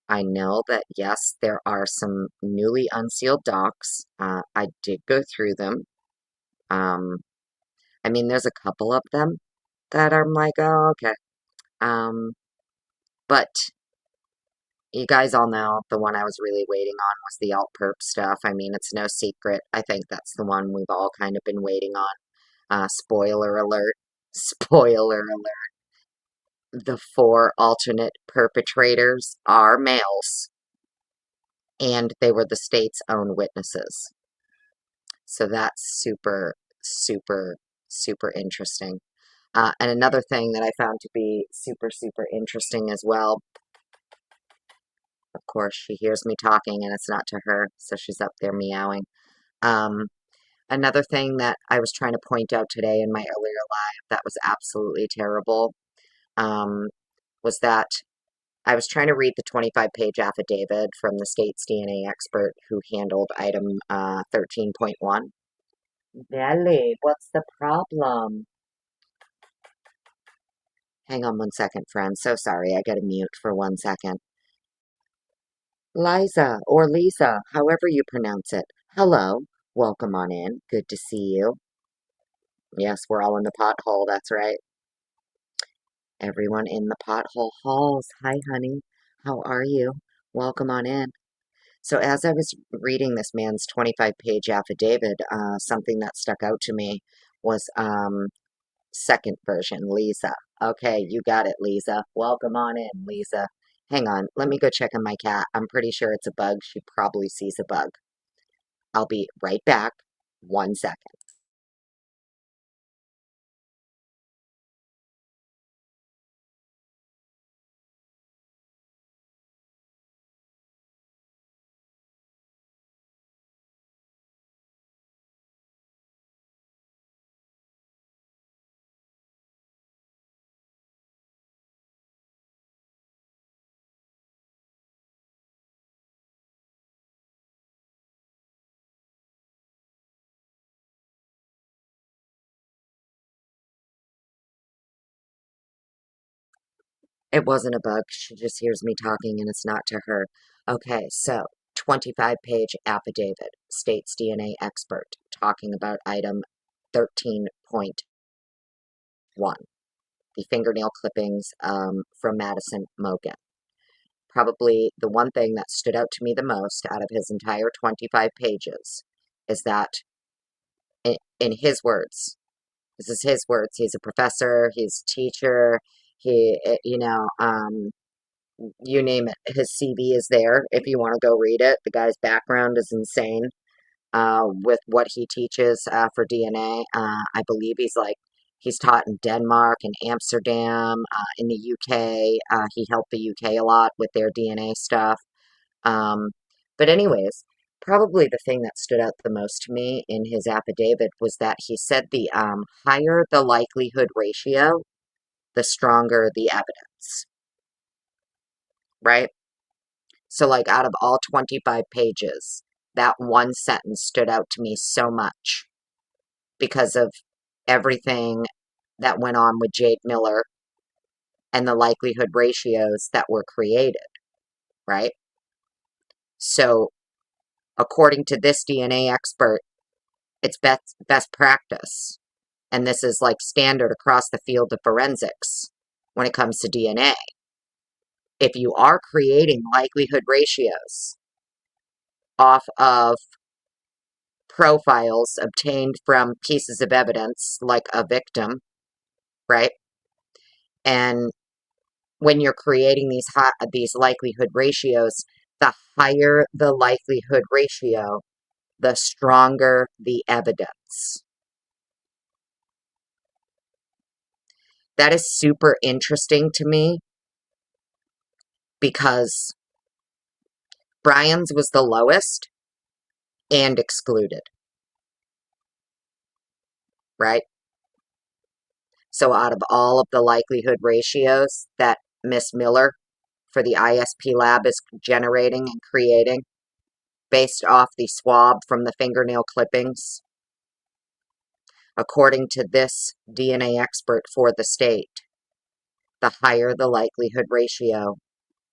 I know that, yes, there are some newly unsealed docs. I did go through them. Um, I mean, there's a couple of them that I'm like, oh, okay. Um, but you guys all know the one I was really waiting on was the alt perp stuff. I mean, it's no secret. I think that's the one we've all kind of been waiting on. Spoiler alert. Spoiler alert. The four alternate perpetrators are males, and they were the state's own witnesses. So that's super, super, super interesting. And another thing that I found to be super, super interesting as well, of course, she hears me talking and it's not to her, so she's up there meowing. Um, Another thing that I was trying to point out today in my earlier live that was absolutely terrible um, was that I was trying to read the 25-page affidavit from the state's DNA expert who handled item 13.1. Nelly, what's the problem? Hang on one second, friend. So sorry, I gotta mute for 1 second. Liza, or Lisa, however you pronounce it. Hello, welcome on in. Good to see you. Yes, we're all in the pothole, that's right. Everyone in the pothole halls. Hi, honey. How are you? Welcome on in. So as I was reading this man's 25-page affidavit, something that stuck out to me was second version, Lisa. Okay, you got it, Lisa. Welcome on in, Lisa. Hang on, let me go check on my cat. I'm pretty sure it's a bug. She probably sees a bug. I'll be right back. 1 second. It wasn't a bug. She just hears me talking and it's not to her. Okay, so 25-page affidavit, state's DNA expert, talking about item 13.1, the fingernail clippings from Madison Mogen. Probably the one thing that stood out to me the most out of his entire 25 pages is that, in his words, this is his words, he's a professor, he's a teacher, you name it. His CV is there if you want to go read it. The guy's background is insane with what he teaches for DNA. I believe he's taught in Denmark and Amsterdam, in the UK. He helped the UK a lot with their DNA stuff. Um, but anyways, probably the thing that stood out the most to me in his affidavit was that he said the higher the likelihood ratio, the stronger the evidence, right? So, like, out of all 25 pages, that one sentence stood out to me so much because of everything that went on with Jade Miller and the likelihood ratios that were created, right? So, according to this DNA expert, it's best practice. And this is like standard across the field of forensics when it comes to DNA. If you are creating likelihood ratios off of profiles obtained from pieces of evidence like a victim, right? And when you're creating these likelihood ratios, the higher the likelihood ratio, the stronger the evidence. That is super interesting to me because Brian's was the lowest and excluded, right? So out of all of the likelihood ratios that Miss Miller for the ISP Lab is generating and creating based off the swab from the fingernail clippings, according to this DNA expert for the state, the higher the likelihood ratio,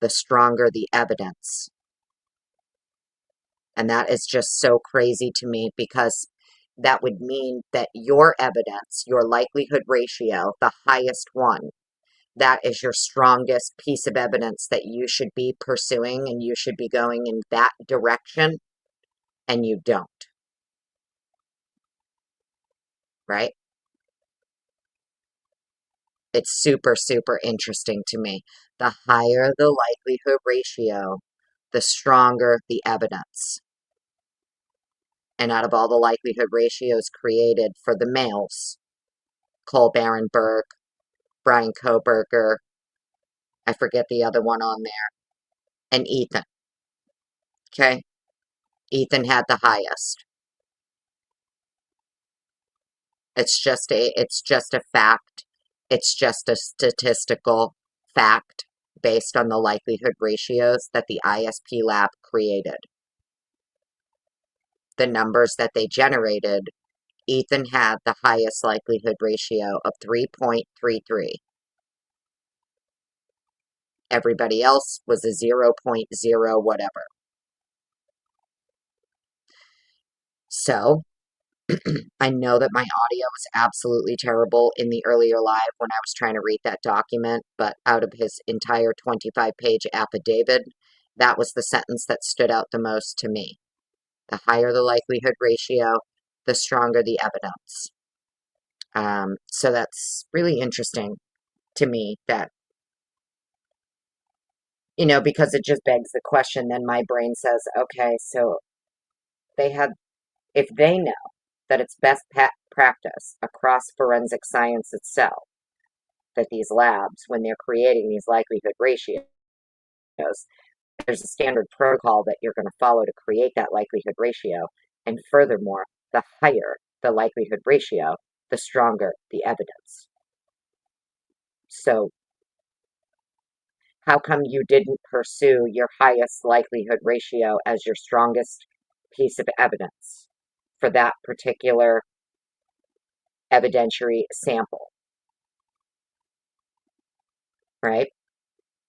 the stronger the evidence. And that is just so crazy to me because that would mean that your evidence, your likelihood ratio, the highest one, that is your strongest piece of evidence that you should be pursuing and you should be going in that direction, and you don't, right? It's super, super interesting to me. The higher the likelihood ratio, the stronger the evidence. And out of all the likelihood ratios created for the males, Cole Barenberg, Brian Koberger, I forget the other one on there, and Ethan. Okay? Ethan had the highest. It's just a fact. It's just a statistical fact based on the likelihood ratios that the ISP lab created. The numbers that they generated, Ethan had the highest likelihood ratio of 3.33. Everybody else was a 0.0 whatever. So, I know that my audio was absolutely terrible in the earlier live when I was trying to read that document, but out of his entire 25-page affidavit, that was the sentence that stood out the most to me. The higher the likelihood ratio, the stronger the evidence. So that's really interesting to me that, because it just begs the question, then my brain says, okay, so they had, if they know that it's best practice across forensic science itself, that these labs, when they're creating these likelihood ratios, there's a standard protocol that you're going to follow to create that likelihood ratio. And furthermore, the higher the likelihood ratio, the stronger the evidence. So, how come you didn't pursue your highest likelihood ratio as your strongest piece of evidence for that particular evidentiary sample, right?